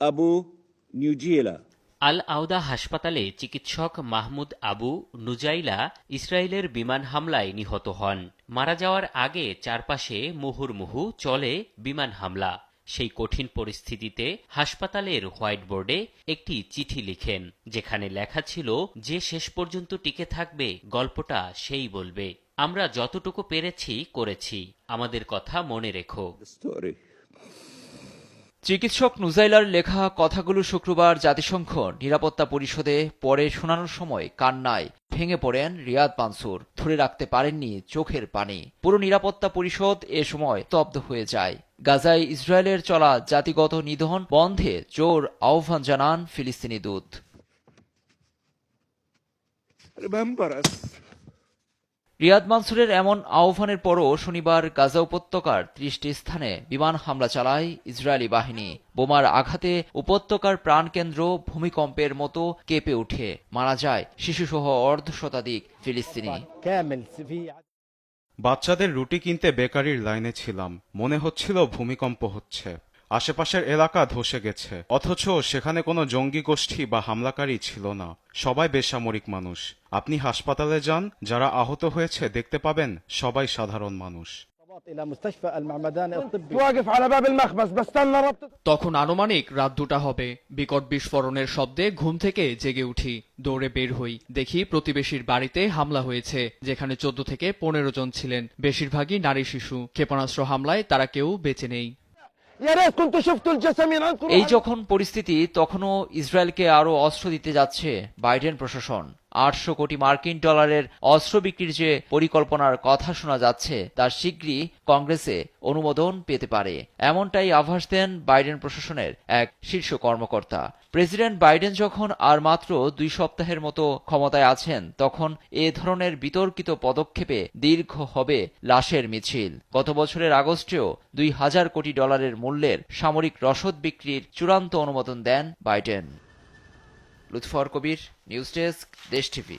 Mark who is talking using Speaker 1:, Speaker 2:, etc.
Speaker 1: Abu Nujaila.
Speaker 2: আল আউদা হাসপাতালে চিকিৎসক মাহমুদ আবু নুজাইলা ইসরায়েলের বিমান হামলায় নিহত হন। মারা যাওয়ার আগে চারপাশে মুহুর্মুহু চলে বিমান হামলা। সেই কঠিন পরিস্থিতিতে হাসপাতালের হোয়াইট বোর্ডে একটি চিঠি লিখেন, যেখানে লেখা ছিল, যে শেষ পর্যন্ত টিকে থাকবে গল্পটা সেই বলবে। আমরা যতটুকু পেরেছি করেছি, আমাদের কথা মনে রেখো।
Speaker 1: The story.
Speaker 3: চিকিৎসক নুজাইলার লেখা কথাগুলো শুক্রবার জাতিসংঘ নিরাপত্তা পরিষদে পরে শোনানোর সময় কান্নায় ভেঙে পড়েন রিয়াদ মানসুর। ধরে রাখতে পারেননি চোখের পানি। পুরো নিরাপত্তা পরিষদ এ সময় স্তব্ধ হয়ে যায়। গাজায় ইসরায়েলের চলা জাতিগত নিধন বন্ধে জোর আহ্বান জানান ফিলিস্তিনি দূত।
Speaker 1: Remember us.
Speaker 3: রিয়াদ মানসুরের এমন আহ্বানের পরও শনিবার গাজা উপত্যকার ৩০টি স্থানে বিমান হামলা চালায় ইসরায়েলি বাহিনী। বোমার আঘাতে উপত্যকার প্রাণকেন্দ্র ভূমিকম্পের মতো কেঁপে উঠে। মারা যায় শিশুসহ অর্ধশতাধিক ফিলিস্তিনি।
Speaker 4: বাচ্চাদের রুটি কিনতে বেকারির লাইনে ছিলাম, মনে হচ্ছিল ভূমিকম্প হচ্ছে। আশেপাশের এলাকা ধসে গেছে, অথচ সেখানে কোনো জঙ্গি গোষ্ঠী বা হামলাকারী ছিল না। সবাই বেসামরিক মানুষ। আপনি হাসপাতালে যান, যারা আহত হয়েছে দেখতে পাবেন সবাই সাধারণ মানুষ।
Speaker 5: তখন আনুমানিক রাত 2টা হবে। বিকট বিস্ফোরণের শব্দে ঘুম থেকে জেগে উঠি। দৌড়ে বের হই, দেখি প্রতিবেশীর বাড়িতে হামলা হয়েছে, যেখানে 14 থেকে 15 জন ছিলেন, বেশিরভাগই নারী শিশু। ক্ষেপণাস্ত্র হামলায় তারা কেউ বেঁচে নেই।
Speaker 3: এই যখন পরিস্থিতি, তখনও ইসরায়েলকে আরও অস্ত্র দিতে যাচ্ছে বাইডেন প্রশাসন। 800 কোটি মার্কিন ডলারের অস্ত্র বিক্রির যে পরিকল্পনার কথা শোনা যাচ্ছে, তা শীঘ্রই কংগ্রেসে অনুমোদন পেতে পারে, এমনটাই আভাস দেন বাইডেন প্রশাসনের এক শীর্ষ কর্মকর্তা। প্রেসিডেন্ট বাইডেন যখন আর মাত্র 2 সপ্তাহের মতো ক্ষমতায় আছেন, তখন এ ধরনের বিতর্কিত পদক্ষেপে দীর্ঘ হবে লাশের মিছিল। গত বছরের আগস্টেও 2000 কোটি ডলারের মূল্যের সামরিক রসদ বিক্রির চূড়ান্ত অনুমোদন দেন বাইডেন। লুৎফর কবির, নিউজ ডেস্ক, দেশ টিভি।